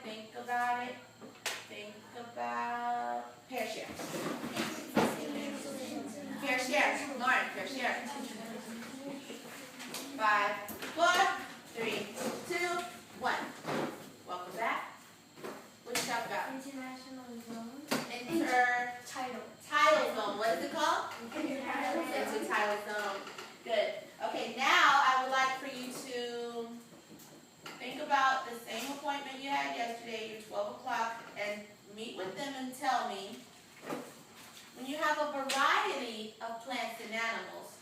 Think about it. Think about pair share. Pair share. Lauren, pair share. 5, 4, 3, 2, 1. Welcome back. What did you talk about? International zone. Tidal zone. What is it called? Intertidal zone. Good. Okay, now I would like for you to think about the same appointment you had yesterday, your 12 o'clock, and meet with them and tell me, when you have a variety of plants and animals,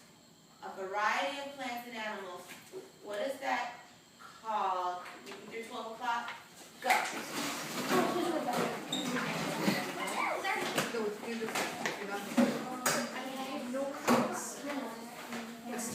what is that called? Meet with your 12 o'clock. Go. It's